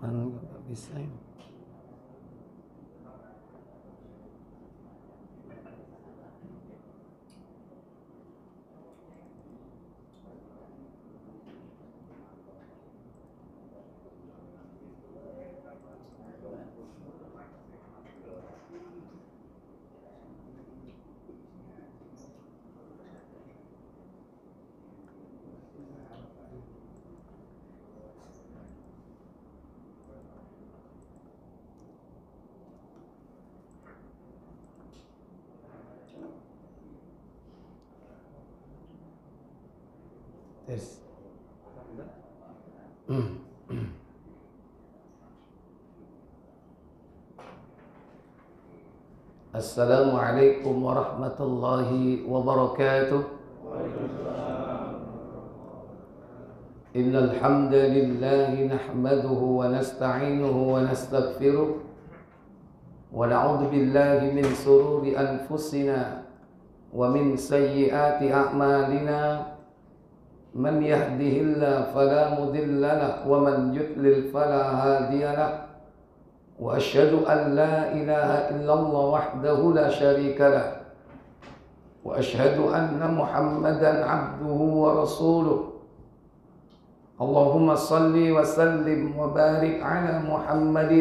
Nggak bisa ya. Tes. Assalamualaikum warahmatullahi wabarakatuh. Innal hamdalillah nahmaduhu wa nasta'inuhu wa nastaghfiruh wa na'udzu billahi min shururi anfusina wa min sayyiati a'malina. Man yahdihillahu fala mudilla lahu wa man yudlil fala hadiya lahu. Wa asyhadu an la ilaha illallah wahdahu la syarika lahu وأشهد أن محمدا عبده ورسوله اللهم صل وسلم وبارك على محمد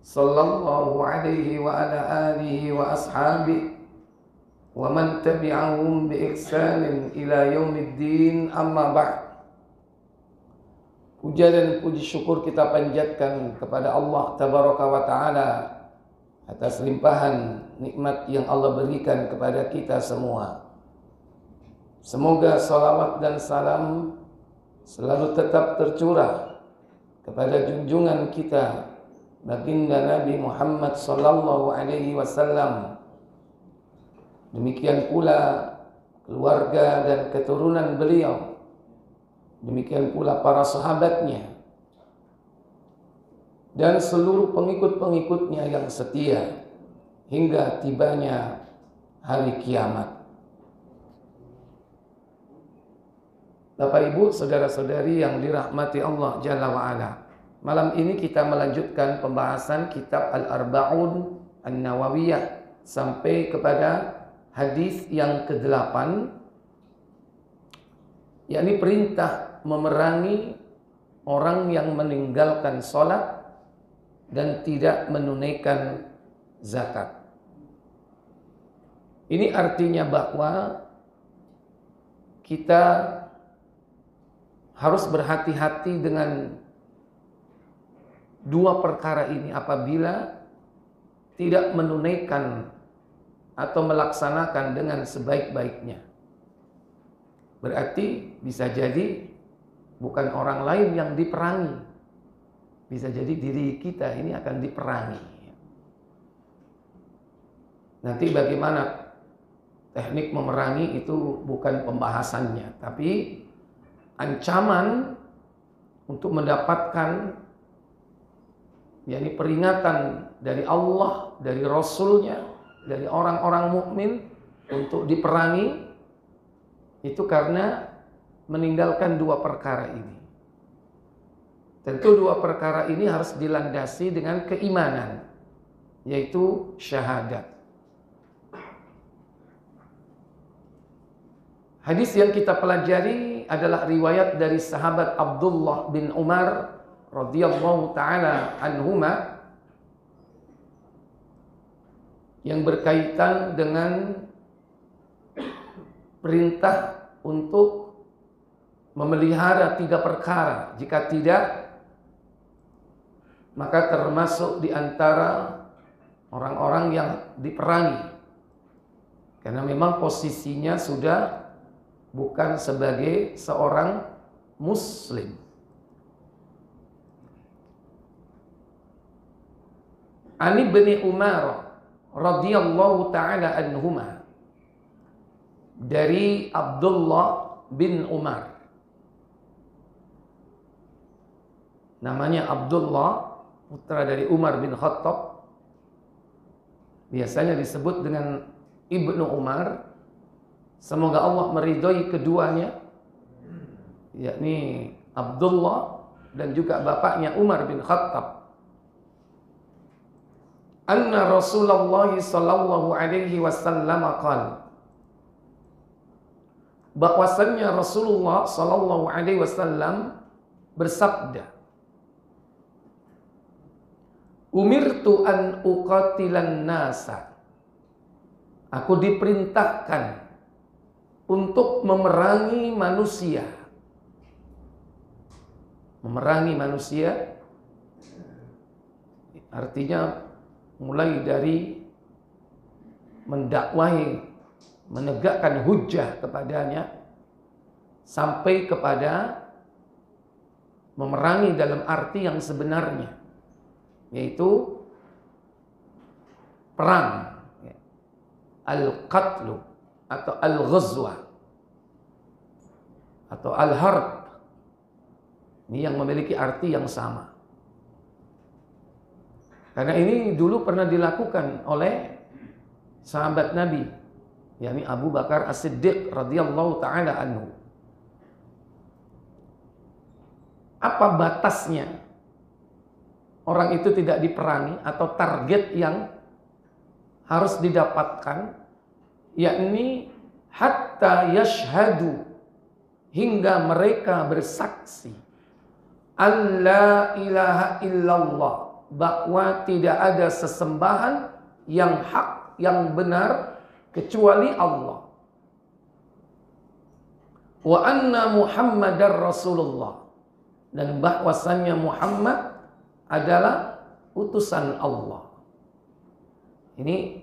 صلى الله عليه وعلى آله وأصحابه ومن تبعهم بإحسان إلى يوم الدين أما بعد. Puja dan puji syukur kita panjatkan kepada Allah Tabaraka wa Ta'ala atas limpahan nikmat yang Allah berikan kepada kita semua. Semoga salawat dan salam selalu tetap tercurah kepada junjungan kita baginda Nabi Muhammad sallallahu alaihi wasallam. Demikian pula keluarga dan keturunan beliau. Demikian pula para sahabatnya dan seluruh pengikut-pengikutnya yang setia hingga tibanya hari kiamat. Bapak Ibu, saudara-saudari yang dirahmati Allah Jalla wa'ala, malam ini kita melanjutkan pembahasan kitab Al-Arba'un An-Nawawiyah sampai kepada hadis yang ke-8, yakni perintah memerangi orang yang meninggalkan sholat dan tidak menunaikan zakat. Ini artinya bahwa kita harus berhati-hati dengan dua perkara ini apabila tidak menunaikan atau melaksanakan dengan sebaik-baiknya. Berarti bisa jadi bukan orang lain yang diperangi, bisa jadi diri kita ini akan diperangi. Nanti bagaimana teknik memerangi itu bukan pembahasannya, tapi ancaman untuk mendapatkan yakni peringatan dari Allah, dari Rasulnya, dari orang-orang mukmin untuk diperangi itu karena meninggalkan dua perkara ini. Tentu dua perkara ini harus dilandasi dengan keimanan, yaitu syahadat. Hadis yang kita pelajari adalah riwayat dari sahabat Abdullah bin Umar radhiyallahu taala anhuma yang berkaitan dengan perintah untuk memelihara tiga perkara. Jika tidak, maka termasuk di antara orang-orang yang diperangi. Karena memang posisinya sudah bukan sebagai seorang muslim. Ani bin Umar radhiyallahu taala anhuma, dari Abdullah bin Umar. Namanya Abdullah, putra dari Umar bin Khattab. Biasanya disebut dengan Ibnu Umar. Semoga Allah meridhoi keduanya, yakni Abdullah dan juga bapaknya Umar bin Khattab. Anna Rasulullah sallallahu alaihi wasallam qala, bahwasannya Rasulullah sallallahu alaihi wasallam bersabda, umirtu an uqatilan nasa, aku diperintahkan untuk memerangi manusia. Memerangi manusia artinya mulai dari mendakwahi, menegakkan hujjah kepadanya, sampai kepada memerangi dalam arti yang sebenarnya, yaitu perang, al-qatlu atau al-ghazwa atau al-harb. Ini yang memiliki arti yang sama. Karena ini dulu pernah dilakukan oleh sahabat Nabi, yakni Abu Bakar As-Siddiq radhiyallahu taala anhu. Apa batasnya orang itu tidak diperangi atau target yang harus didapatkan yakni hatta yashhadu, hingga mereka bersaksi, an la ilaha illallah, bahwa tidak ada sesembahan yang hak, yang benar kecuali Allah, wa anna Muhammadar Rasulullah, dan bahwasannya Muhammad adalah utusan Allah. Ini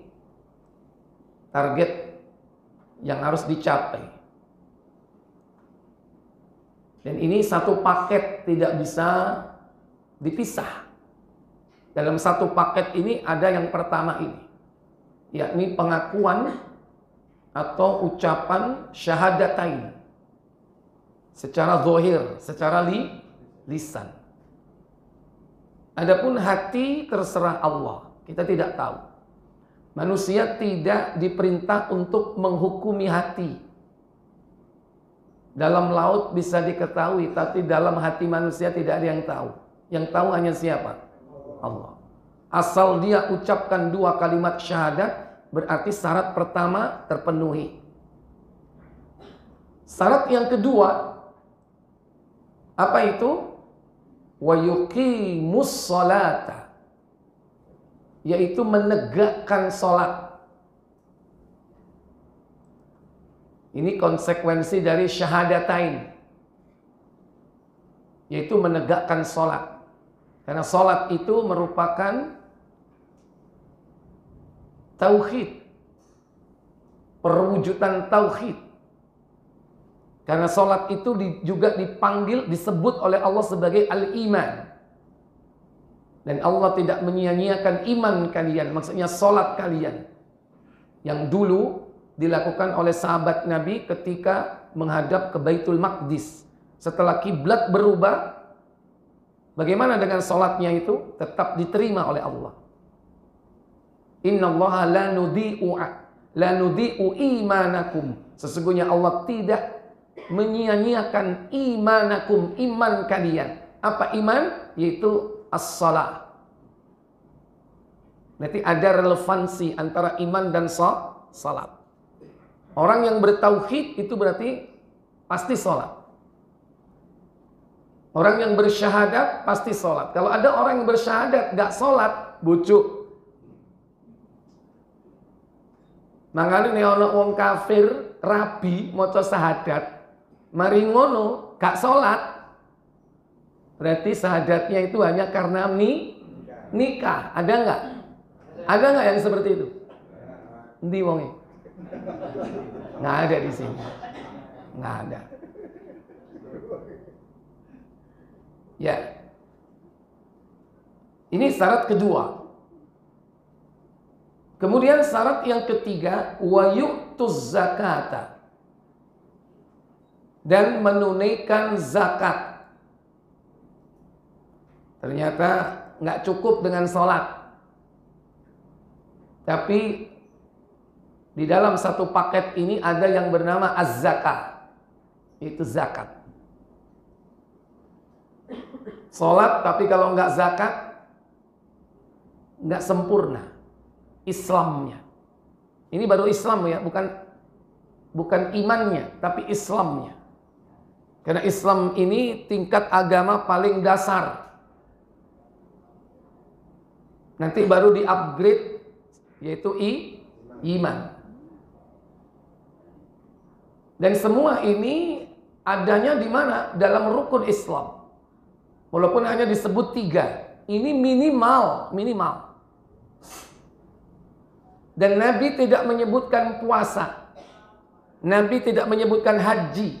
target yang harus dicapai. Dan ini satu paket, tidak bisa dipisah. Dalam satu paket ini ada yang pertama ini, yakni pengakuan atau ucapan syahadatain secara zahir, secara lisan. Adapun hati terserah Allah, kita tidak tahu. Manusia tidak diperintah untuk menghukumi hati. Dalam laut bisa diketahui, tapi dalam hati manusia tidak ada yang tahu. Yang tahu hanya siapa? Allah. Asal dia ucapkan 2 kalimat syahadat, berarti syarat pertama terpenuhi. Syarat yang kedua, apa itu? Wa yuqimus sholata, yaitu menegakkan sholat. Ini konsekuensi dari syahadatain, yaitu menegakkan sholat. Karena sholat itu merupakan tauhid, perwujudan tauhid. Karena sholat itu juga dipanggil, disebut oleh Allah sebagai al-iman. Dan Allah tidak menyia-nyiakan iman kalian, maksudnya sholat kalian, yang dulu dilakukan oleh sahabat Nabi ketika menghadap ke Baitul Maqdis. Setelah kiblat berubah, bagaimana dengan sholatnya itu? Tetap diterima oleh Allah. Innallaha la nudhi'u imanakum. Sesungguhnya Allah tidak menyia-nyiakan imanakum, iman kalian. Apa iman? Yaitu as-salah. Berarti ada relevansi antara iman dan salat. Orang yang bertauhid itu berarti pasti salat. Orang yang bersyahadat pasti salat. Kalau ada orang yang bersyahadat gak salat, bucuk. Mangane nek ana wong kafir rabi maca syahadat, mari ngono gak salat, berarti syahadatnya itu hanya karena nikah. Ada nggak? Ada nggak yang seperti itu? Endi wonge? Nggak ada di sini. Nggak ada. Ya. Ini syarat kedua. Kemudian syarat yang ketiga, wa yu'tuz zakata, dan menunaikan zakat. Ternyata nggak cukup dengan sholat, tapi di dalam satu paket ini ada yang bernama az-zakah, itu zakat. Sholat tapi kalau nggak zakat nggak sempurna Islamnya. Ini baru Islam ya, bukan imannya, tapi Islamnya. Karena Islam ini tingkat agama paling dasar. Nanti baru di-upgrade, yaitu iman. Dan semua ini adanya di mana? Dalam rukun Islam. Walaupun hanya disebut 3. Ini minimal. Dan Nabi tidak menyebutkan puasa. Nabi tidak menyebutkan haji.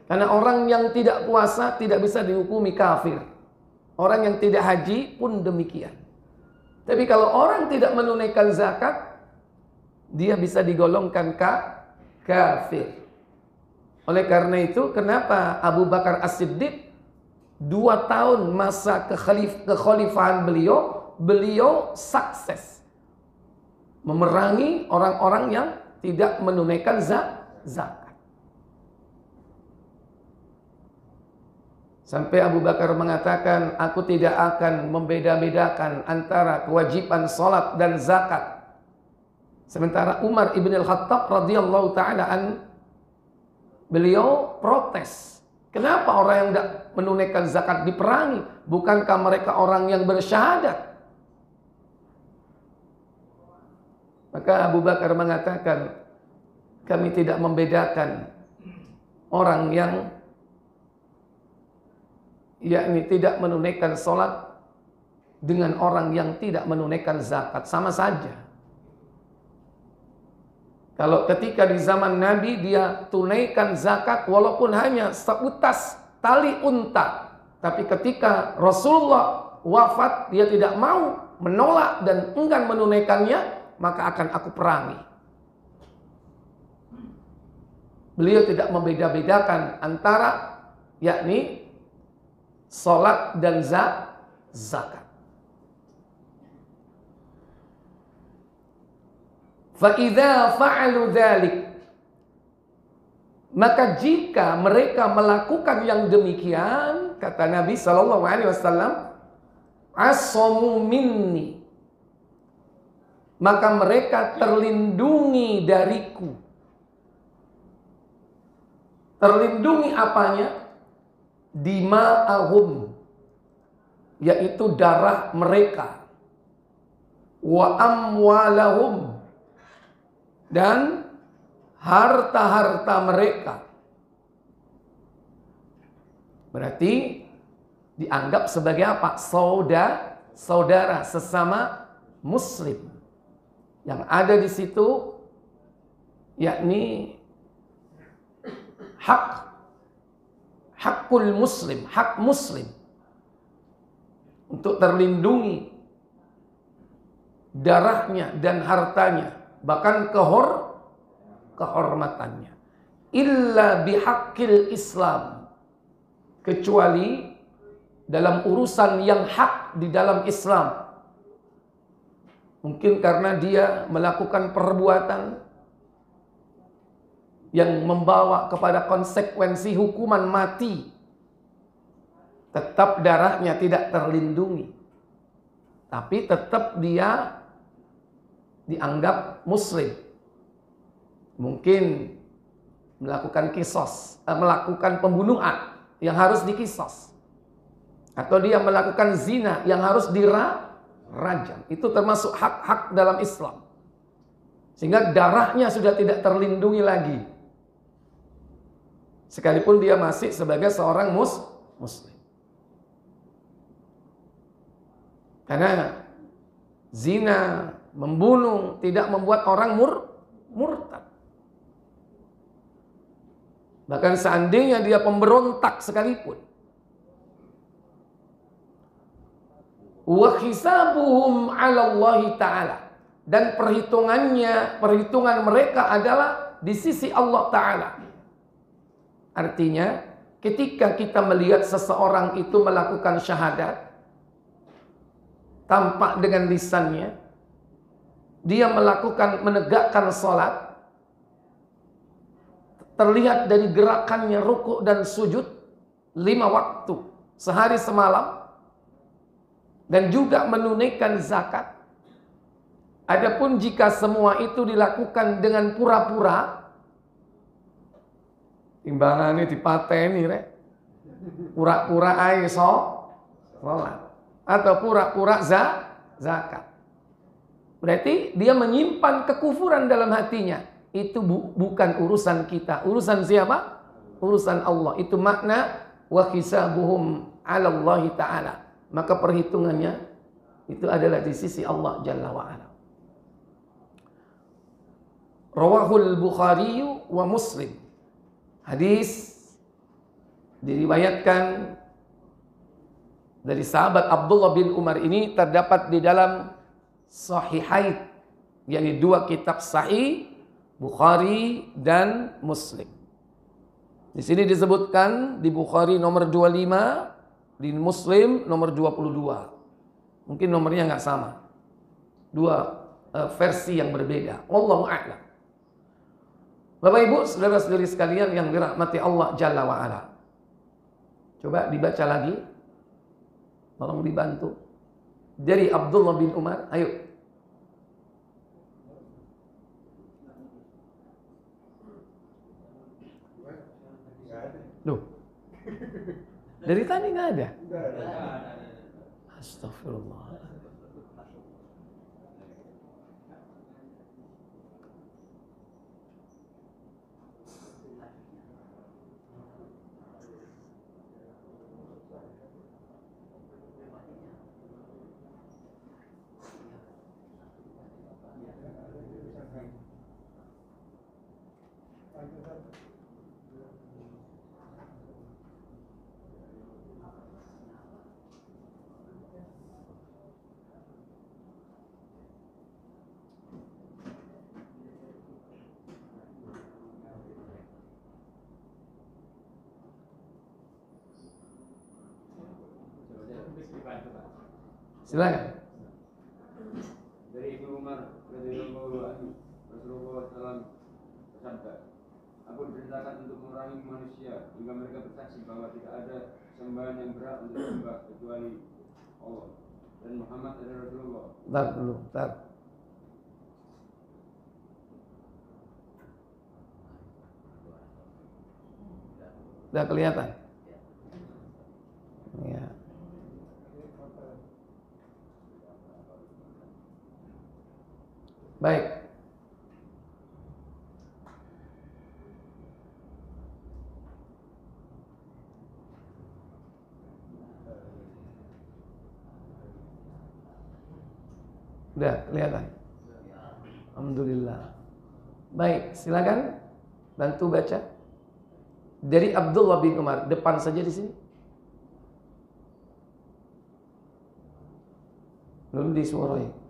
Karena orang yang tidak puasa tidak bisa dihukumi kafir. Orang yang tidak haji pun demikian. Tapi kalau orang tidak menunaikan zakat, dia bisa digolongkan kafir. Oleh karena itu, kenapa Abu Bakar As-Siddiq 2 tahun masa kekhalifahan beliau sukses memerangi orang-orang yang tidak menunaikan zakat. Sampai Abu Bakar mengatakan, aku tidak akan membeda-bedakan antara kewajiban sholat dan zakat. Sementara Umar ibn al-Khattab radhiyallahu ta'ala an, beliau protes. Kenapa orang yang tidak menunaikan zakat diperangi? Bukankah mereka orang yang bersyahadat? Maka Abu Bakar mengatakan, kami tidak membedakan orang yang yakni tidak menunaikan sholat dengan orang yang tidak menunaikan zakat. Sama saja. Kalau ketika di zaman Nabi dia tunaikan zakat walaupun hanya seutas tali unta. Tapi ketika Rasulullah wafat dia tidak mau, menolak dan enggan menunaikannya, maka akan aku perangi. Beliau tidak membeda-bedakan antara yakni sholat dan zakat. Fa'idha fa'alu dhalik, maka jika mereka melakukan yang demikian, kata Nabi SAW, asamu minni, maka mereka terlindungi dariku. Terlindungi apanya? Dima'ahum, yaitu darah mereka, wa amwalahum, dan harta-harta mereka. Berarti dianggap sebagai apa? Saudara sesama muslim. Yang ada di situ yakni hakul muslim, hak muslim untuk terlindungi darahnya dan hartanya, bahkan kehormatannya. Illa bihaqqil Islam, kecuali dalam urusan yang hak di dalam Islam. Mungkin karena dia melakukan perbuatan yang membawa kepada konsekuensi hukuman mati, tetap darahnya tidak terlindungi, tapi tetap dia dianggap muslim. Mungkin melakukan melakukan pembunuhan yang harus dikisos, atau dia melakukan zina yang harus dirajam. Itu termasuk hak-hak dalam Islam, sehingga darahnya sudah tidak terlindungi lagi, sekalipun dia masih sebagai seorang muslim. Karena zina, membunuh tidak membuat orang murtad. Bahkan seandainya dia pemberontak sekalipun. Wa hisabuhum 'ala Allah Ta'ala, dan perhitungan mereka adalah di sisi Allah Ta'ala. Artinya ketika kita melihat seseorang itu melakukan syahadat, tampak dengan lisannya, dia menegakkan sholat, terlihat dari gerakannya rukuk dan sujud 5 waktu sehari semalam, dan juga menunaikan zakat. Adapun jika semua itu dilakukan dengan pura-pura, timbangannya dipateni rek, pura-pura ae sholat, atau pura-pura zakat, berarti dia menyimpan kekufuran dalam hatinya. Itu bukan urusan kita. Urusan siapa? Urusan Allah. Itu makna wa hisabuhum 'ala Allah Ta'ala. Maka perhitungannya itu adalah di sisi Allah Jalla wa Ala. Rawahul Bukhari wa Muslim. Hadis diriwayatkan dari sahabat Abdullah bin Umar ini terdapat di dalam Sahihain, yakni 2 kitab sahih, Bukhari dan Muslim. Di sini disebutkan di Bukhari nomor 25, di Muslim nomor 22. Mungkin nomornya nggak sama, 2 versi yang berbeda. Wallahu a'lam. Bapak Ibu, saudara-saudari sekalian yang dirahmati Allah Jalla wa Ala. Coba dibaca lagi. Tolong dibantu. Dari Abdullah bin Umar, ayo. Loh. Dari tadi nggak ada. Astagfirullah. Silakan. Dari Ibnu Umar radhiyallahu anhu, Rasulullah SAW bersabda, "Aku diperintahkan untuk memerangi manusia hingga mereka bersaksi bahwa tidak ada sembahan yang berhak untuk disembah kecuali Allah dan Muhammad adalah Rasulullah." Bentar dulu, bentar. Udah kelihatan? Ya. Baik. Udah kelihatan? Alhamdulillah. Baik, silakan bantu baca. Dari Abdullah bin Umar, depan saja di sini. Lalu disuarai.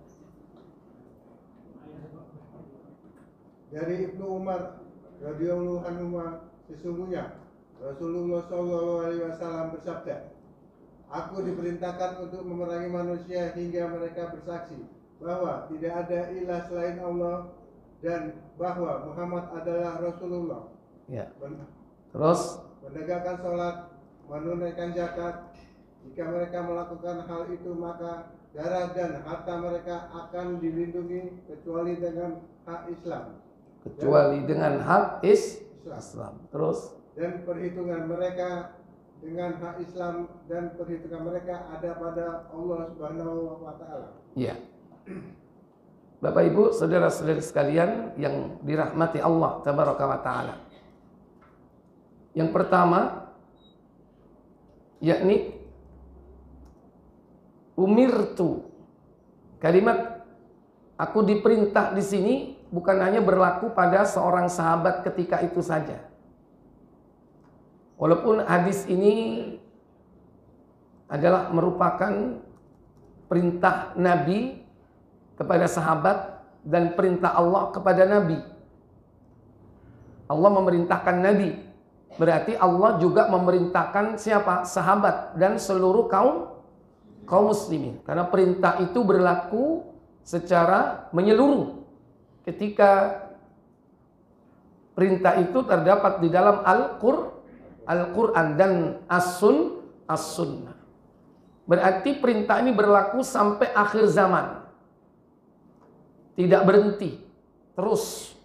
Dari Ibnu Umar radhiyallahu anhu, sesungguhnya Rasulullah SAW bersabda, "Aku diperintahkan untuk memerangi manusia hingga mereka bersaksi bahwa tidak ada ilah selain Allah dan bahwa Muhammad adalah Rasulullah." Ya. Terus menegakkan sholat, menunaikan zakat. Jika mereka melakukan hal itu, maka darah dan harta mereka akan dilindungi kecuali dengan hak Islam. Dengan hak Islam. Terus dan perhitungan mereka dengan hak Islam dan perhitungan mereka ada pada Allah Subhanahu wa taala. Iya. Bapak Ibu, saudara-saudari sekalian yang dirahmati Allah Tabaraka wa taala. Yang pertama yakni umirtu. Kalimat aku diperintah di sini bukan hanya berlaku pada seorang sahabat ketika itu saja. Walaupun hadis ini adalah merupakan perintah Nabi kepada sahabat dan perintah Allah kepada Nabi. Allah memerintahkan Nabi, berarti Allah juga memerintahkan siapa? Sahabat dan seluruh kaum muslimin. Karena perintah itu berlaku secara menyeluruh. Ketika perintah itu terdapat di dalam Al-Quran dan As-Sunnah. Berarti perintah ini berlaku sampai akhir zaman. Tidak berhenti. Terus.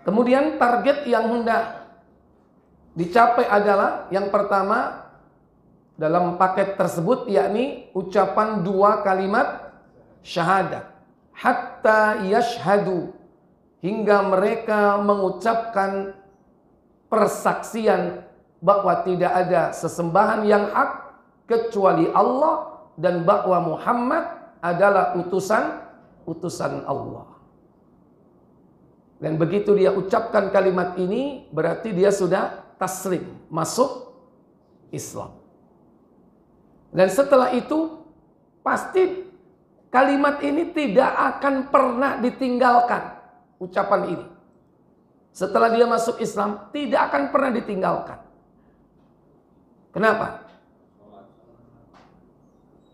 Kemudian target yang hendak dicapai adalah yang pertama dalam paket tersebut yakni ucapan dua kalimat syahadat. Hatta yashhadu, hingga mereka mengucapkan persaksian bahwa tidak ada sesembahan yang hak kecuali Allah dan bahwa Muhammad adalah utusan Allah. Dan begitu dia ucapkan kalimat ini berarti dia sudah taslim, masuk Islam. Dan setelah itu pasti kalimat ini tidak akan pernah ditinggalkan, ucapan ini. Setelah dia masuk Islam, tidak akan pernah ditinggalkan. Kenapa?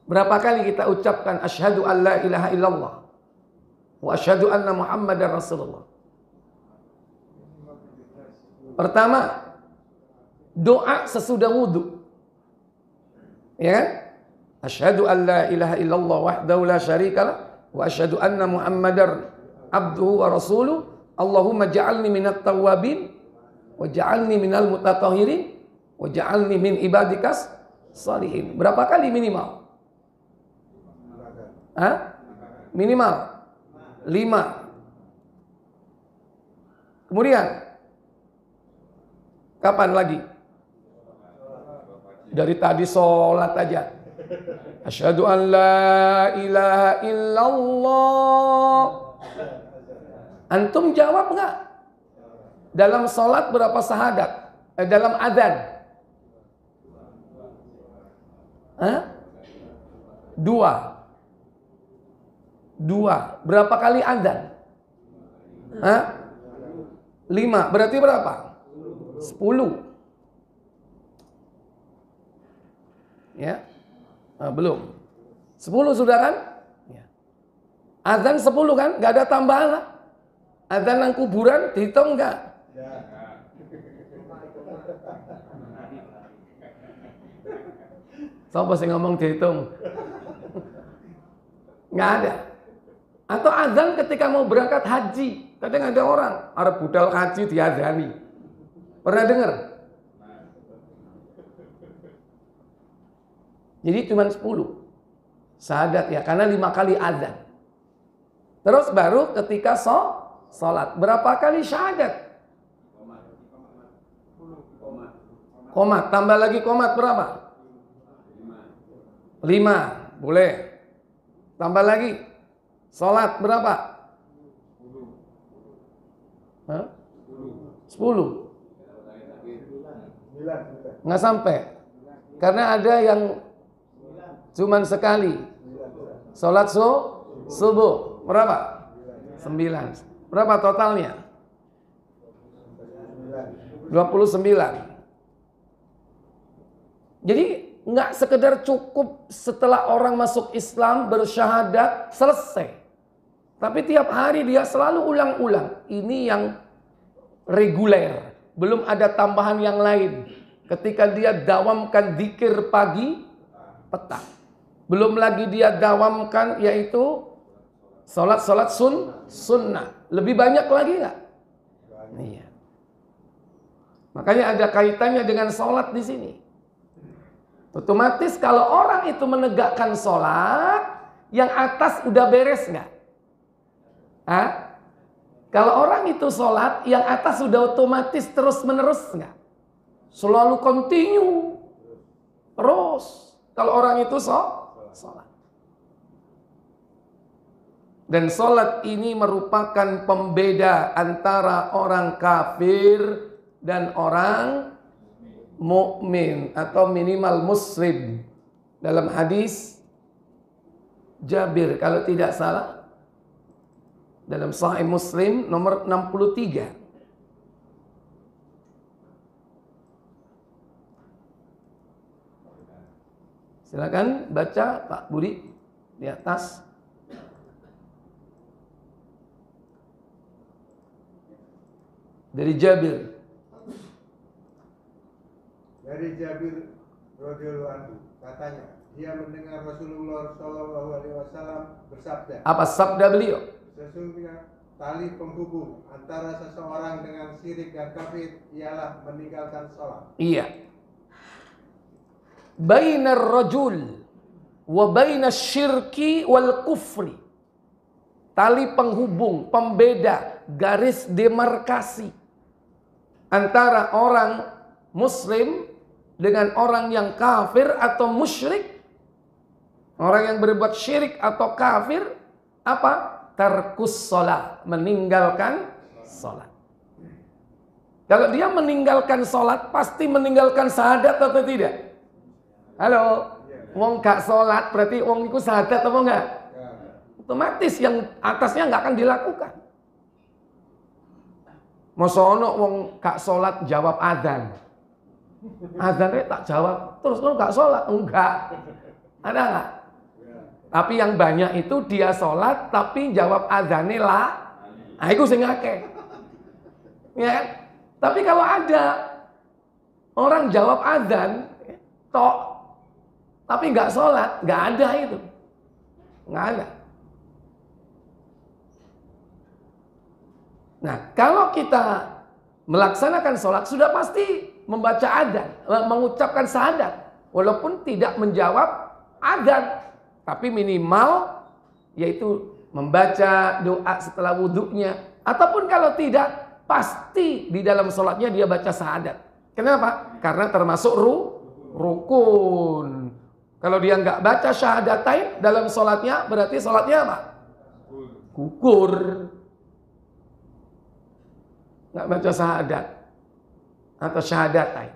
Berapa kali kita ucapkan asyhadu an la ilaha illallah wa asyhadu anna Muhammadar Rasulullah. Pertama, doa sesudah wudu. Ya kan? Asyhadu an la ilaha illallah wahdahu la syarikalah wa asyhadu anna Muhammadar abduhu wa rasuluh. Allahumma ja'alni minat tawwabin Waj'alni minal mutatahhirin waj'alni min ibadikas shalihin. Berapa kali minimal? Hah? Minimal 5. Kemudian kapan lagi? Dari tadi sholat aja. Asyhadu an la ilaha illallah. Antum jawab nggak? Dalam sholat berapa syahadat? Dalam adzan? Hah? 2. Berapa kali adzan? Hah? 5. Berarti berapa? 10. Ya. Belum. 10 sudah kan? Ya. Adzan 10 kan? Gak ada tambahan lah. Adzan nang kuburan dihitung enggak? Siapa sih ngomong dihitung? Nggak ada. Atau adzan ketika mau berangkat haji. Kadang ada orang arep budal haji diadzani. Pernah dengar? Jadi cuma 10 syahadat ya, karena 5 kali adzan. Terus baru ketika sholat berapa kali syahadat? Komat, tambah lagi komat berapa? 5, boleh. Tambah lagi. Sholat berapa? 10. Nggak sampai. Karena ada yang cuman sekali. Sholat subuh berapa? 9. Berapa totalnya? 29. Jadi nggak sekedar cukup setelah orang masuk Islam bersyahadat selesai. Tapi tiap hari dia selalu ulang-ulang. Ini yang reguler. Belum ada tambahan yang lain. Ketika dia dawamkan dzikir pagi, petang. Belum lagi dia dawamkan yaitu sholat sunnah. Lebih banyak lagi nggak? Iya. Makanya ada kaitannya dengan sholat di sini. Otomatis kalau orang itu menegakkan sholat, yang atas udah beres nggak? Hah? Kalau orang itu sholat, yang atas sudah otomatis terus menerus nggak? Selalu continue. Terus. Kalau orang itu sholat. Dan sholat ini merupakan pembeda antara orang kafir dan orang mukmin atau minimal muslim. Dalam hadis Jabir kalau tidak salah dalam Sahih Muslim nomor 63. Silakan baca Pak Budi di atas. Dari Jabir. Dari Jabir radhiyallahu anhu katanya, dia mendengar Rasulullah Shallallahu alaihi wasallam bersabda. Apa sabda beliau? Sesungguhnya tali penghubung antara seseorang dengan syirik dan kafir ialah meninggalkan sholat. Iya. Bainar rajul wa bainas syirki wal kufri. Tali penghubung, pembeda, garis demarkasi antara orang muslim dengan orang yang kafir atau musyrik. Orang yang berbuat syirik atau kafir apa? Tarkus sholat, meninggalkan sholat. Kalau dia meninggalkan sholat, pasti meninggalkan syahadat atau tidak? Halo, wong gak sholat berarti wong itu syahadat atau enggak? Otomatis yang atasnya nggak akan dilakukan. Masa ono wong gak sholat jawab adzan. Adzannya tak jawab, terus lu gak sholat? Enggak. Ada nggak? Tapi yang banyak itu dia sholat tapi jawab adzannya lah. Nah itu sing akeh. Ya. Tapi kalau ada orang jawab adzan tok tapi nggak sholat, nggak ada itu. Nggak ada. Nah, kalau kita melaksanakan sholat sudah pasti membaca adzan, mengucapkan syahadat. Walaupun tidak menjawab adzan, tapi minimal yaitu membaca doa setelah wudhunya. Ataupun kalau tidak, pasti di dalam sholatnya dia baca syahadat. Kenapa? Karena termasuk rukun. Kalau dia nggak baca syahadatain dalam sholatnya, berarti sholatnya apa? Gugur. Nggak baca syahadat atau syahadatain.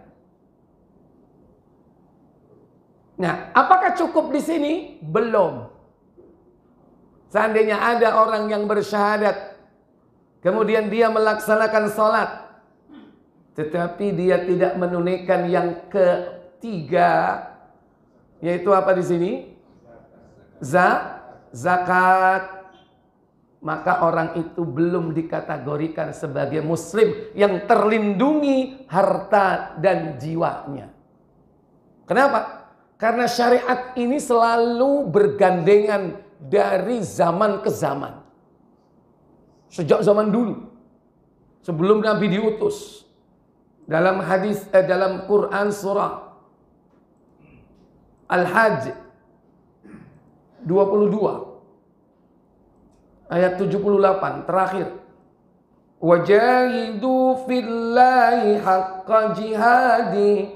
Nah, apakah cukup di sini? Belum. Seandainya ada orang yang bersyahadat, kemudian dia melaksanakan sholat, tetapi dia tidak menunaikan yang ketiga, yaitu apa di sini? Zakat. Maka orang itu belum dikategorikan sebagai muslim yang terlindungi harta dan jiwanya. Kenapa? Karena syariat ini selalu bergandengan dari zaman ke zaman. Sejak zaman dulu, sebelum Nabi diutus. Dalam hadis dalam Quran surah Al-Hajj 22 ayat 78 terakhir. Wajahidu fillahi haqqa jihadi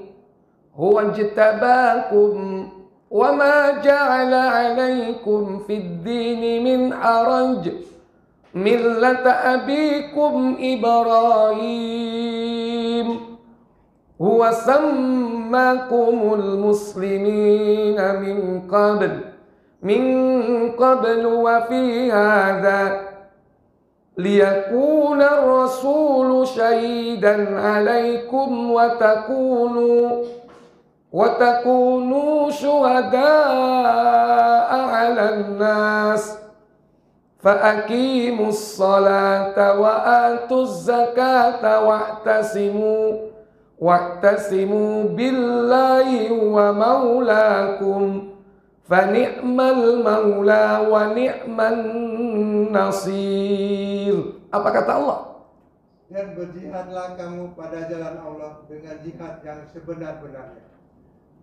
huwa jtabakum wa ma ja'ala 'alaikum fid dini min haraj millata abikum Ibrahim huwa sammakumul muslimina min qabl wa fi hadha liyakuna ar-rasulu shahidan 'alaikum wa takunu syuhada'a 'alan nas fa'aqimus salata wa atuz zakata wa'tasimu billahi wa maulakum fa ni'mal maula wa ni'man nasir. Apa kata Allah? Dan berjihadlah kamu pada jalan Allah dengan jihad yang sebenar-benarnya.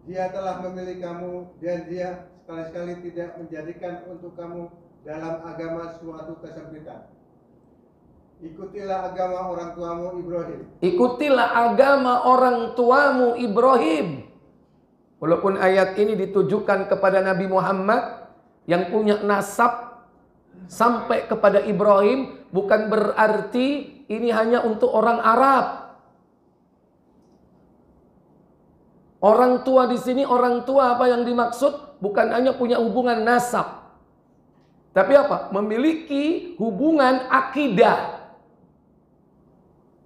Dia telah memilih kamu dan dia sekali-sekali tidak menjadikan untuk kamu dalam agama suatu kesempitan. Ikutilah agama orang tuamu Ibrahim. Ikutilah agama orang tuamu Ibrahim. Walaupun ayat ini ditujukan kepada Nabi Muhammad yang punya nasab sampai kepada Ibrahim, bukan berarti ini hanya untuk orang Arab. Orang tua di sini, orang tua apa yang dimaksud? Bukan hanya punya hubungan nasab, tapi apa? Memiliki hubungan akidah.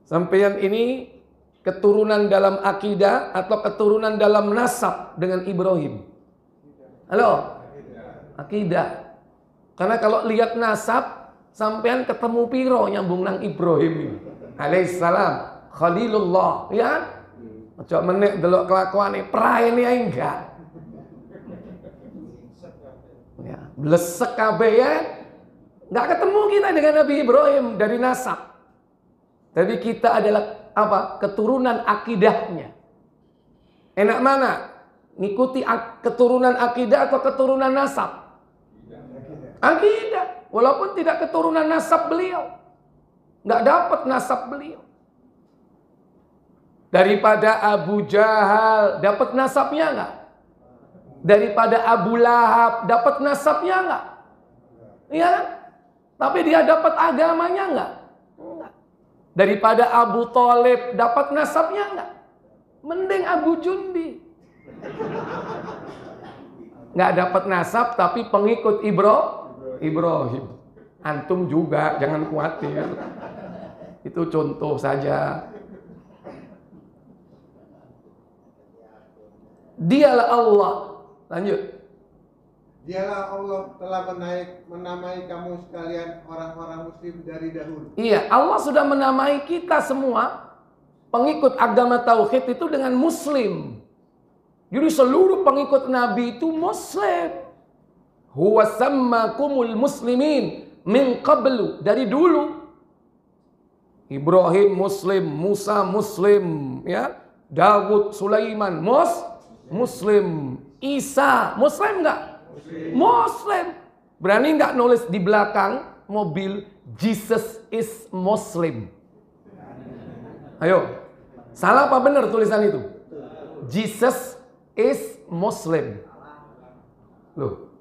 Sampeyan ini keturunan dalam akidah atau keturunan dalam nasab dengan Ibrahim? Halo? Akidah. Karena kalau lihat nasab, sampean ketemu piro nyambung nang Ibrahim ini. Alaihissalam, Khalilullah, ya? Coba menek delok kelakuane, praene ae enggak. Ya, blesek kabeh ya. Enggak ketemu kita dengan Nabi Ibrahim dari nasab. Tapi kita adalah apa? Keturunan akidahnya. Enak mana? Ngikuti keturunan akidah atau keturunan nasab? Akidah. Walaupun tidak keturunan nasab beliau. Nggak dapat nasab beliau. Daripada Abu Jahal, dapat nasabnya nggak? Daripada Abu Lahab, dapat nasabnya nggak? Iya kan? Tapi dia dapat agamanya nggak? Enggak. Daripada Abu Thalib, dapat nasabnya nggak? Mending Abu Jundi. Nggak dapat nasab, tapi pengikut Ibrahim. Antum juga, jangan khawatir. Itu contoh saja. Dialah Allah. Lanjut. Dialah Allah telah menamai kamu sekalian orang-orang muslim dari dahulu. Iya, Allah sudah menamai kita semua pengikut agama tauhid itu dengan muslim. Jadi seluruh pengikut Nabi itu muslim. Huwa sammakumul muslimin min qablu, dari dulu. Ibrahim Muslim, Musa Muslim, ya. Dawud, Sulaiman, Muslim. Isa Muslim nggak? Muslim. Berani nggak nulis di belakang mobil Jesus is Muslim? Ayo, salah apa benar tulisan itu? Jesus is Muslim. Loh,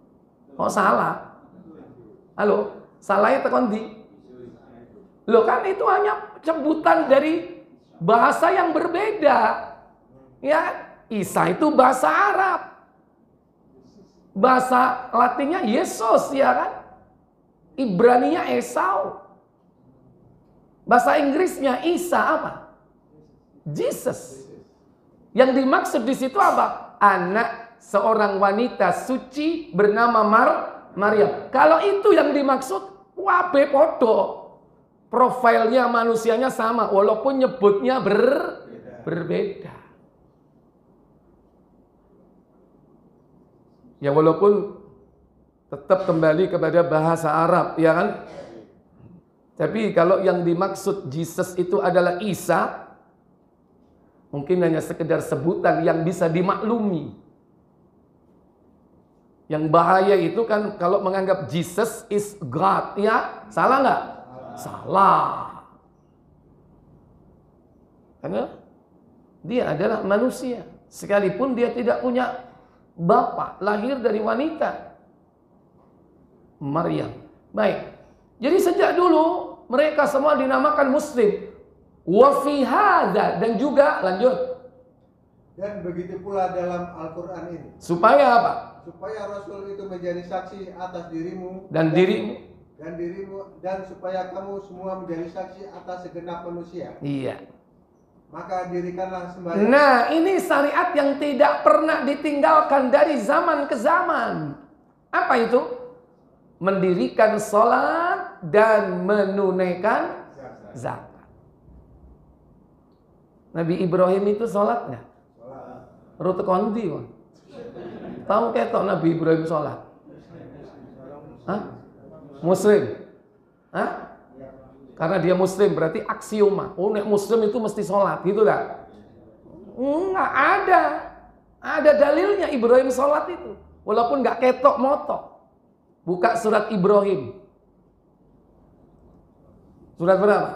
kok salah? Halo, salahnya tekan di? Loh, kan itu hanya sebutan dari bahasa yang berbeda. Ya, Isa itu bahasa Arab. Bahasa Latinnya Yesus, ya kan? Ibraninya Esau. Bahasa Inggrisnya Isa apa? Jesus. Yang dimaksud di situ apa? Anak seorang wanita suci bernama Maryam. Kalau itu yang dimaksud, wabe podo. Profilnya manusianya sama, walaupun nyebutnya berbeda. Ya walaupun tetap kembali kepada bahasa Arab, ya kan? Tapi kalau yang dimaksud Jesus itu adalah Isa, mungkin hanya sekedar sebutan yang bisa dimaklumi. Yang bahaya itu kan kalau menganggap Jesus is God, ya salah nggak? Salah. Karena dia adalah manusia, sekalipun dia tidak punya bapak, lahir dari wanita Maryam. Baik. Jadi sejak dulu mereka semua dinamakan Muslim. Wa fi hadza, dan juga lanjut. Dan begitu pula dalam Al-Qur'an ini. Supaya apa? Supaya Rasul itu menjadi saksi atas dirimu dan dirimu dan supaya kamu semua menjadi saksi atas segenap manusia. Iya. Maka dirikanlah sembahyang. Nah, ini syariat yang tidak pernah ditinggalkan dari zaman ke zaman. Apa itu? Mendirikan sholat dan menunaikan zakat. Nabi Ibrahim itu sholat nggak? Rute kondi, tahu ketok Nabi Ibrahim sholat? Hah? Muslim? Hah? Karena dia Muslim berarti aksioma. Oh, nek Muslim itu mesti sholat, gitu dah? Enggak ada. Ada dalilnya Ibrahim sholat itu, walaupun nggak ketok motok. Buka surat Ibrahim. Surat berapa?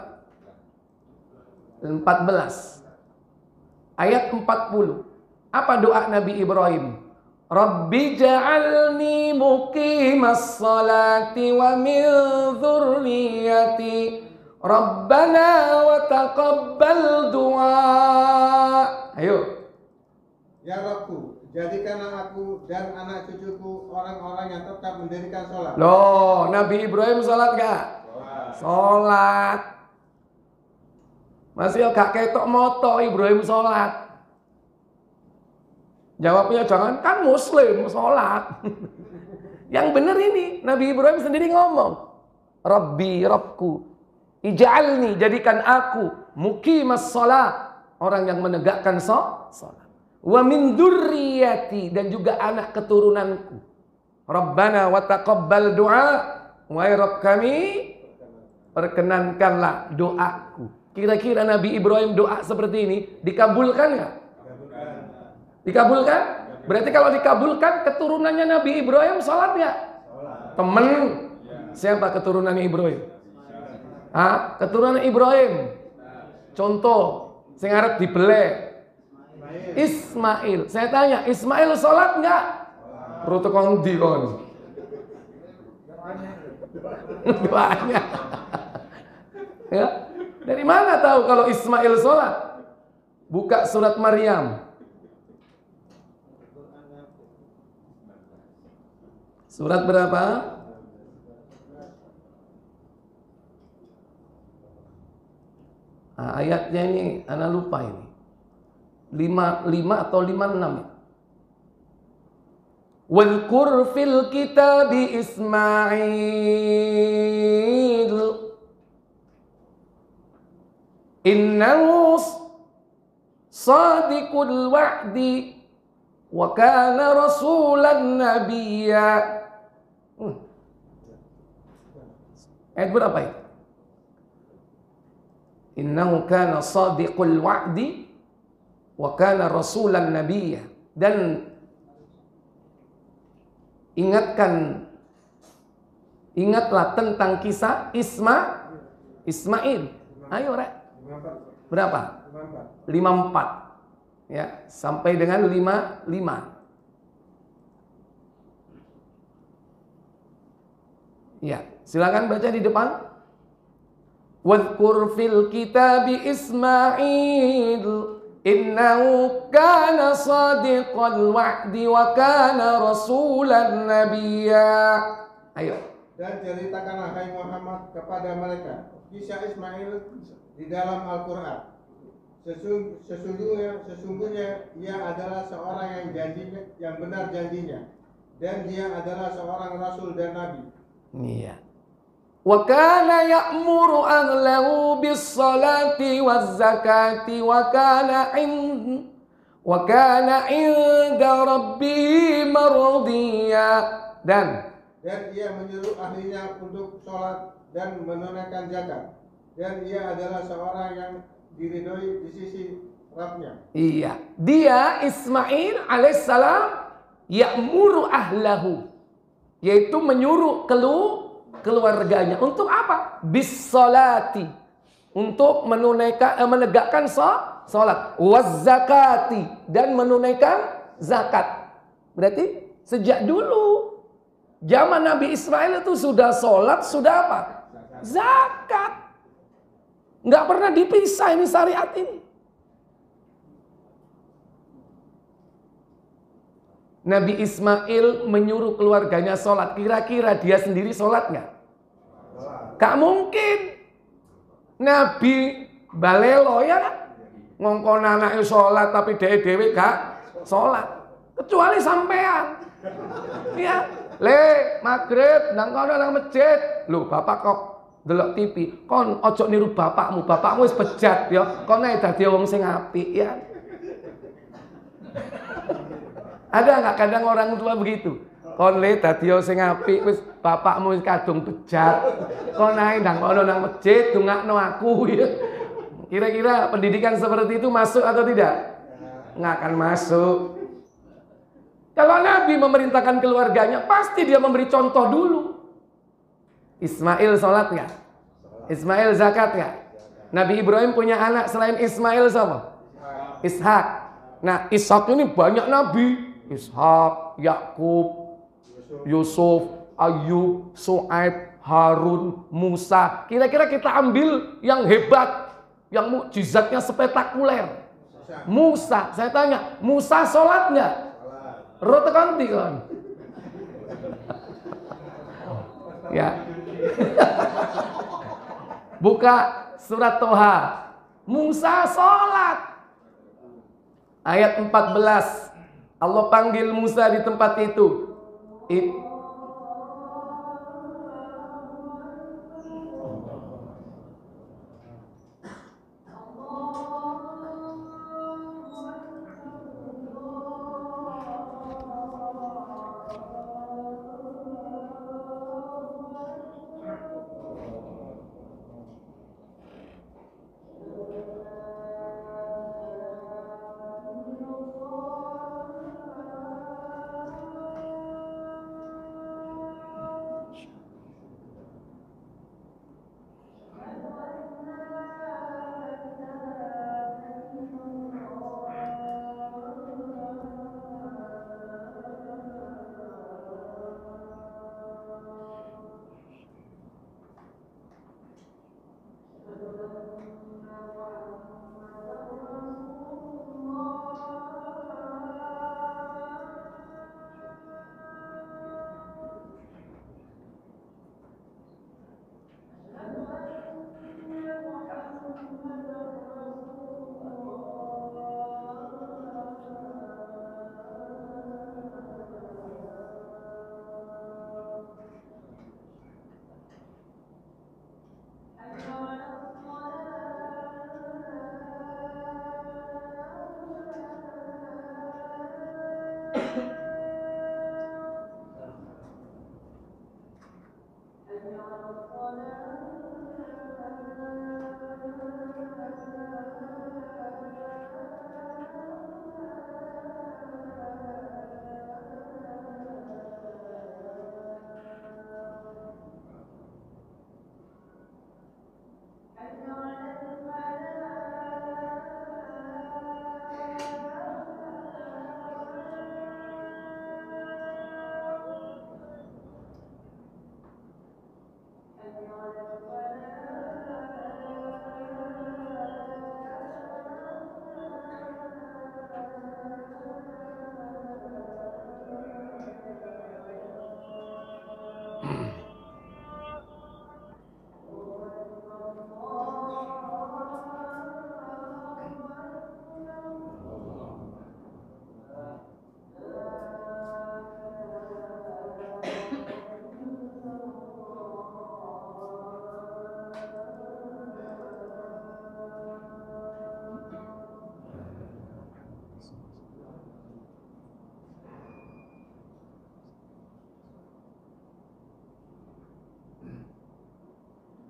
14. Ayat 40. Apa doa Nabi Ibrahim? Rabbi ja'alni muqimas salati wa min dzurriyyati Rabbana wa taqabbal du'a. Ayo. Ya Rabbku, jadikanlah aku dan anak cucuku orang-orang yang tetap mendirikan sholat. Loh, Nabi Ibrahim sholat gak? Sholat. Masih gak ketok moto Ibrahim sholat. Jawabnya jangan, kan Muslim sholat. Yang benar ini Nabi Ibrahim sendiri ngomong, Rabbi, Rabbku, ij'alni, jadikan aku muqimas sholat, orang yang menegakkan sholat. Wa min dzurriyyati, dan juga anak keturunanku. Rabbana wa taqabbal du'a, wahai Rabb kami, perkenankanlah doaku. Kira-kira Nabi Ibrahim doa seperti ini dikabulkan nggak? Dikabulkan? Berarti kalau dikabulkan keturunannya Nabi Ibrahim sholat nggak? Temen. Siapa keturunannya Ibrahim? Ah, keturunan Ibrahim. Contoh, sing arep dibeleh. Ismail. Saya tanya, Ismail sholat nggak? Rute kondi kon. Doanya. Ya. Dari mana tahu kalau Ismail sholat? Buka surat Maryam. Surat berapa? Nah, ayatnya ini anak lupa ini. 55 atau 56 ya? Wadhkur fil kitabi Ismail innahu sadiqul wa'di wa kana rasulan nabiyya. Ayat berapa itu? Innahu kana shadiqul wa'di wa kana rasulan nabiyya. Dan ingatlah tentang kisah Ismail. Ayo, Rek. Berapa? 54. Ya, sampai dengan 55. Ya, silakan baca di depan. Wadhkur fil kitabi Ismail innahu kana shadiqal wa'di wa kana rasulan nabiyya. Ayo. Dan ceritakanlah hai Muhammad kepada mereka kisah Ismail di dalam Al-Quran. Sesungguhnya ia adalah seorang yang benar janjinya, dan dia adalah seorang rasul dan nabi. Iya. Wa kana ya'muru ahlahu bis-salati waz-zakati wa kana inda rabbihi mardiya. Dan ia menyuruh ahlinya untuk sholat dan menunaikan zakat, dan ia adalah seorang yang diridhoi di sisi Rabbnya. Iya, dia Ismail alaihissalam ya'muru ahlahu, yaitu menyuruh keluarganya untuk apa? Bis-salati, untuk menegakkan salat, waz-zakati, dan menunaikan zakat. Berarti sejak dulu zaman Nabi Ismail itu sudah sholat, sudah apa? Zakat. Nggak pernah dipisah ini syariat ini. Nabi Ismail menyuruh keluarganya sholat. Kira-kira dia sendiri sholat nggak? Nggak mungkin. Nabi balelo ya kan? Ngongkon anaknya sholat tapi dewe gak sholat. Kecuali sampean. Ya. Maghrib nang kono nang masjid. Lho, bapak kok delok TV. Kon ojo niru bapakmu. Bapakmu wis bejat ya. Kon ae dadi wong sing apik ya. Ada enggak kadang orang tua begitu? Kon le dadi wong sing apik wis bapakmu wis kadung bejat. Kon ae nang kono nang masjid dongakno aku ya. Kira-kira pendidikan seperti itu masuk atau tidak? Enggak akan masuk. Kalau Nabi memerintahkan keluarganya, pasti dia memberi contoh dulu. Ismail sholat nggak? Ismail zakat nggak? Nabi Ibrahim punya anak selain Ismail sama? Ishak. Nah, Ishak ini banyak nabi. Ishak, Yakub, Yusuf, Ayub, Shu'aib, Harun, Musa. Kira-kira kita ambil yang hebat, yang mukjizatnya spektakuler. Musa. Saya tanya, Musa sholat nggak? Rote kanti kan? Ya. Buka surat Toha. Musa sholat. Ayat 14. Allah panggil Musa di tempat itu.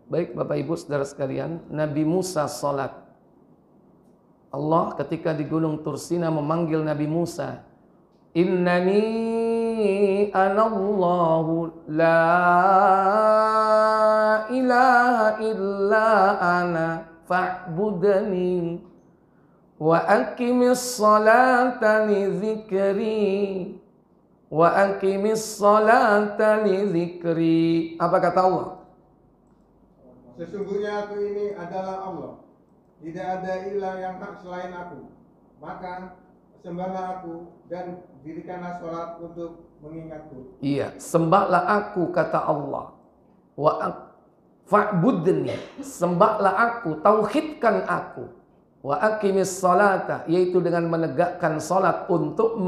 Baik Bapak Ibu Saudara sekalian, Nabi Musa salat. Allah ketika di Gunung Tursina memanggil Nabi Musa, Innani anallahu la ilaha illa ana fa'budani wa aqimis salata li dzikri wa aqimis salata li dzikri. Apa kata Allah? Sesungguhnya aku ini adalah Allah. Tidak ada ilah yang hak selain aku. Maka sembahlah aku dan dirikanlah sholat untuk mengingatku. Iya, sembahlah aku kata Allah. Fa'budni, sembahlah aku, tauhidkan aku. Wa aqimis salata, yaitu dengan menegakkan salat untuk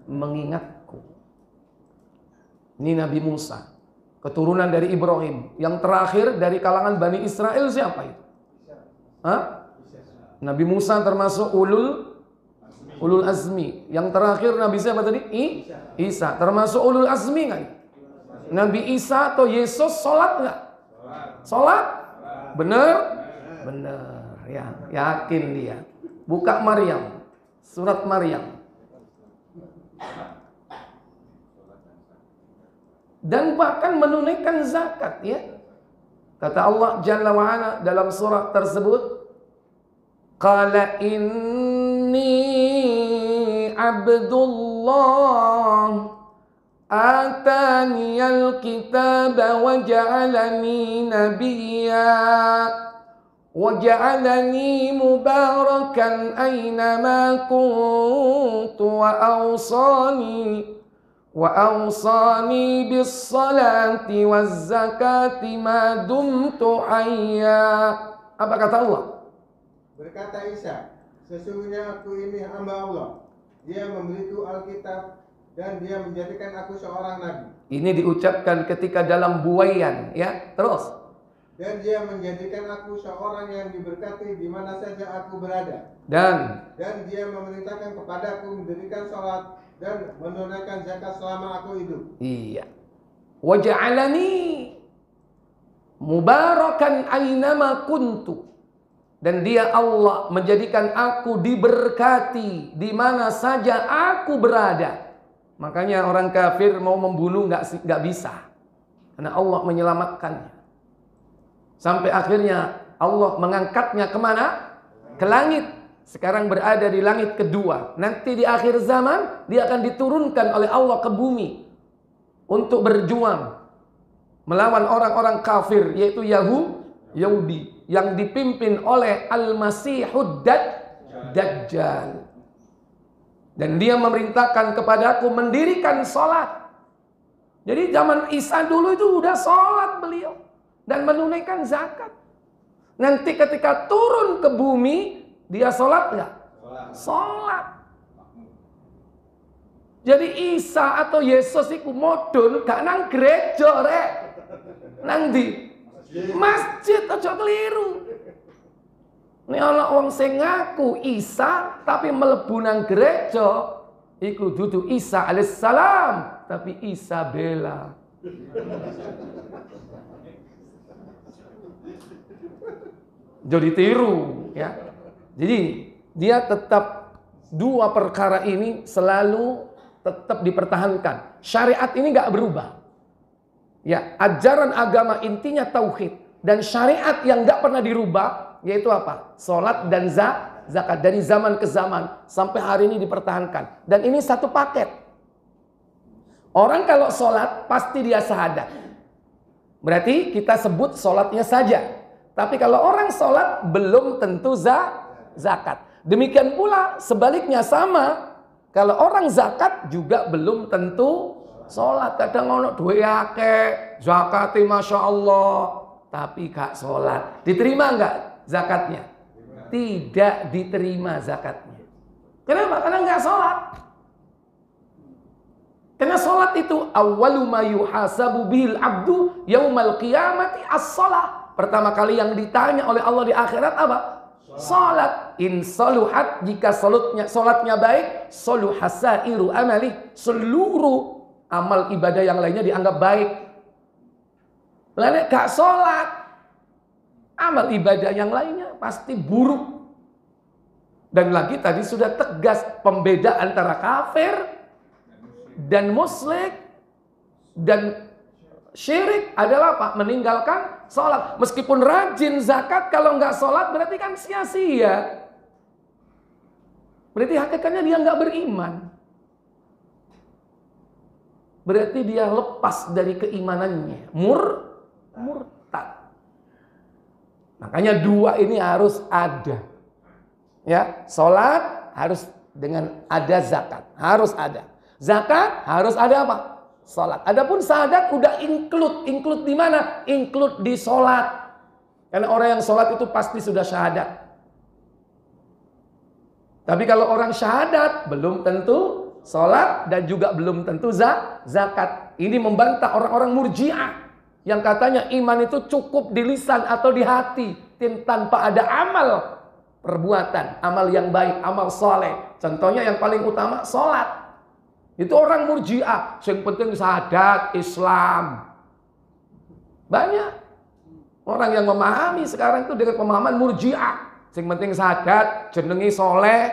mengingatku. Ini Nabi Musa, keturunan dari Ibrahim. Yang terakhir dari kalangan Bani Israel siapa itu? Hah? Nabi Musa termasuk ulul azmi. Yang terakhir Nabi siapa tadi? Isa. Termasuk ulul azmi kan? Nabi Isa atau Yesus sholat nggak? Sholat? Bener? Bener. Ya, yakin dia. Buka Maryam. Surat Maryam. Dan bahkan menunaikan zakat ya. Kata Allah Jalla wa Ala dalam surat tersebut, Qala inni abdullah ataniyal kitaba wa ja'alani nabiyya wa ja'alani mubarakan aynama kuntu wa awsani bis salati waz zakati ma dumtu hayya. Apa kata Allah? Berkata Isa, sesungguhnya aku ini hamba Allah. Dia memberiku Alkitab dan dia menjadikan aku seorang nabi. Ini diucapkan ketika dalam buaian ya. Terus. Dan dia menjadikan aku seorang yang diberkati di mana saja aku berada. Dan dia memerintahkan kepadaku mendirikan salat dan menunaikan zakat selama aku hidup. Iya. Wa ja'alani mubarakan aynama kuntu. Dan dia Allah menjadikan aku diberkati di mana saja aku berada. Makanya orang kafir mau membunuh nggak bisa. Karena Allah menyelamatkannya. Sampai akhirnya Allah mengangkatnya kemana? Ke langit. Sekarang berada di langit kedua. Nanti di akhir zaman dia akan diturunkan oleh Allah ke bumi untuk berjuang melawan orang-orang kafir, yaitu Yahudi yang dipimpin oleh Al-Masihud Dajjal. Dan dia memerintahkan kepadaku mendirikan sholat. Jadi zaman Isa dulu itu udah sholat beliau dan menunaikan zakat. Nanti ketika turun ke bumi dia sholat nggak? Sholat. Jadi Isa atau Yesus itu modul gak nang gereja rek. Nang di masjid aja keliru. Nek ana wong sing ngaku Isa tapi mlebu nang gereja, iku dudu Isa alaihissalam, tapi Isabella. Jadi tiru ya. Jadi dia tetap dua perkara ini selalu tetap dipertahankan. Syariat ini nggak berubah. Ya, ajaran agama intinya tauhid dan syariat yang nggak pernah dirubah yaitu apa? Salat dan zakat dari zaman ke zaman sampai hari ini dipertahankan. Dan ini satu paket. Orang kalau salat pasti dia syahadat. Berarti kita sebut salatnya saja. Tapi kalau orang salat belum tentu zakat. Demikian pula sebaliknya sama. Kalau orang zakat juga belum tentu sholat. Kadang ono duwe akeh, zakate masya Allah, tapi gak sholat. Diterima nggak zakatnya? Tidak diterima zakatnya. Kenapa? Karena nggak sholat. Karena sholat itu awwalu ma yuhasabu bihil abdu yaumal qiyamati as-shalah. Pertama kali yang ditanya oleh Allah di akhirat apa? Salat. In saluhat, jika salatnya baik, saluhasairu amali, seluruh amal ibadah yang lainnya dianggap baik. Lalu gak salat, Amal ibadah yang lainnya pasti buruk. Dan lagi tadi sudah tegas pembeda antara kafir dan musyrik dan syirik adalah apa? Meninggalkan sholat. Meskipun rajin zakat, kalau nggak sholat berarti kan sia-sia. Berarti hakikatnya dia nggak beriman. Berarti dia lepas dari keimanannya. Murtad. Makanya dua ini harus ada. Ya, sholat harus dengan ada zakat. Harus ada. Zakat harus ada apa? Sholat. Adapun syahadat udah include. Include di mana? Include di sholat. Karena orang yang sholat itu pasti sudah syahadat. Tapi kalau orang syahadat belum tentu sholat dan juga belum tentu zakat. Ini membantah orang-orang murji'ah yang katanya iman itu cukup di lisan atau di hati tanpa ada amal perbuatan, amal yang baik, amal soleh. Contohnya yang paling utama sholat. Itu orang murji'ah. Yang penting syahadat Islam. Banyak orang yang memahami sekarang itu dengan pemahaman murji'ah. Yang penting syahadat, jenengi soleh,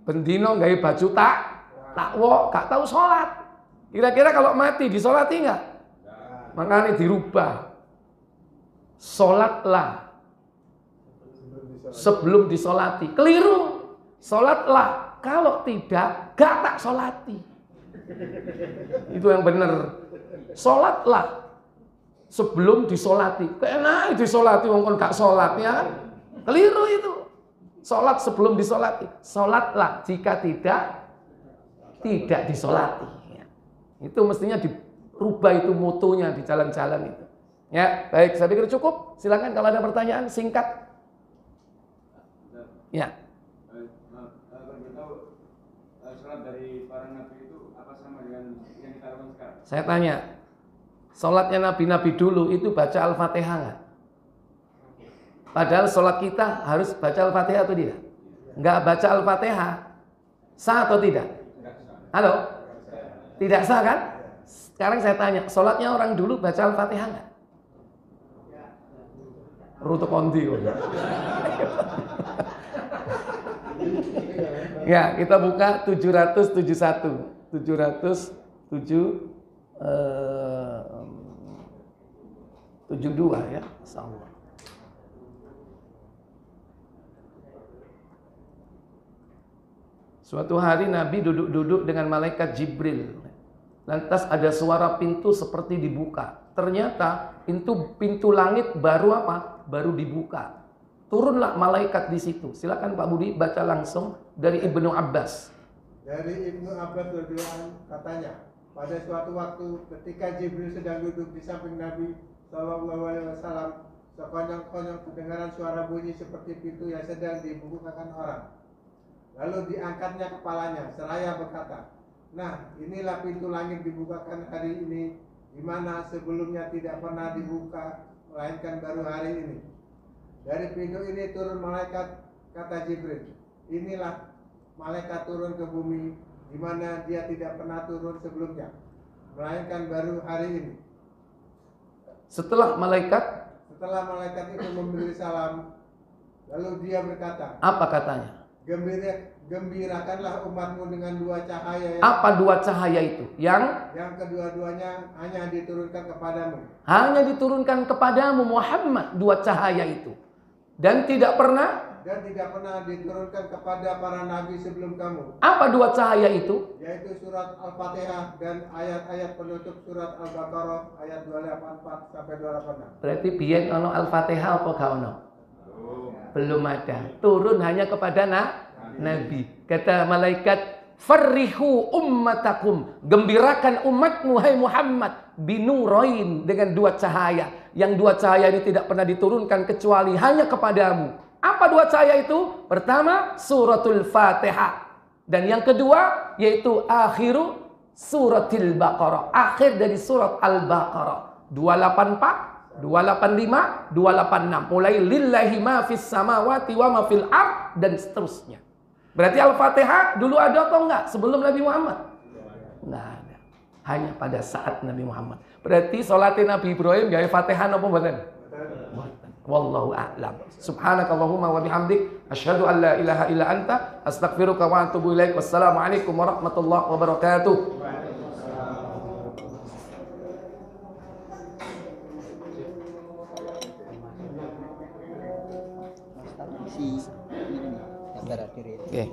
bendino gawe baju takwa, gak tahu sholat. Kira-kira kalau mati disolati nggak? Makanya dirubah. Sholatlah sebelum disolati. Keliru. Sholatlah. Kalau tidak, gak tak solati. Itu yang benar. Sholatlah sebelum disolati. Keenak disolati wong gak sholat ya. Keliru itu. Sholat sebelum disolati. Sholatlah jika tidak disolati. Itu mestinya dirubah itu mutunya di jalan-jalan itu. Ya, baik, saya pikir cukup. Silakan kalau ada pertanyaan singkat. Ya. Sholat dari para nabi itu apa sama dengan yang kita lakukan sekarang? Saya tanya, sholatnya nabi-nabi dulu itu baca Al-Fatihah nggak? Padahal sholat kita harus baca Al-Fatihah atau tidak? Nggak baca Al-Fatihah, sah atau tidak? Halo? Tidak sah kan? Sekarang saya tanya, sholatnya orang dulu baca Al-Fatihah nggak? Rute kondi. Ya, kita buka 771. 72 ya, insyaallah. Suatu hari Nabi duduk-duduk dengan malaikat Jibril. Lantas ada suara pintu seperti dibuka. Ternyata pintu langit baru apa? Baru dibuka. Turunlah malaikat di situ. Silakan Pak Budi baca langsung dari Ibnu Abbas. Dari Ibnu Abbas katanya, pada suatu waktu ketika Jibril sedang duduk di samping Nabi SAW, sekonyong-konyong kedengaran suara bunyi seperti pintu yang sedang dibukakan orang. Lalu diangkatnya kepalanya, seraya berkata, "Nah, inilah pintu langit dibukakan hari ini, di mana sebelumnya tidak pernah dibuka, melainkan baru hari ini. Dari pintu ini turun malaikat," kata Jibril. "Inilah malaikat turun ke bumi, di mana dia tidak pernah turun sebelumnya, melainkan baru hari ini." Setelah malaikat itu memberi salam, lalu dia berkata, apa katanya? Gembirakanlah umatmu dengan dua cahaya Apa dua cahaya itu? Yang kedua-duanya hanya diturunkan kepadamu. Hanya diturunkan kepadamu Muhammad dua cahaya itu. Dan tidak pernah diturunkan kepada para nabi sebelum kamu. Apa dua cahaya itu? Yaitu surat Al-Fatihah dan ayat-ayat penutup surat Al-Baqarah ayat 284 sampai 286. Berarti biyen ono Al-Fatihah apa gak ono? Belum ada. Turun hanya kepada nabi. Kata malaikat, "Farrihu ummatakum." Gembirakan umatmu hai Muhammad binurain, dengan dua cahaya. Yang dua cahaya ini tidak pernah diturunkan kecuali hanya kepadamu. Apa dua cahaya itu? Pertama, suratul Fatihah. Dan yang kedua, yaitu akhiru suratil Baqarah. Akhir dari surat Al-Baqarah. 284, 285, 286. Mulai lillahi ma fis samawati wa ma fil ard dan seterusnya. Berarti Al-Fatihah dulu ada atau enggak sebelum Nabi Muhammad? Enggak ada. Hanya pada saat Nabi Muhammad. Berarti sholatnya Nabi Ibrahim gaya Fatihah apa bukan? Wallahu a'lam. Subhanakallahumma wa bihamdik asyhadu an la ilaha illa anta astaghfiruka wa atubu ilaik. Wassalamualaikum warahmatullahi wabarakatuh. Si ini gambar akhir itu. Oke.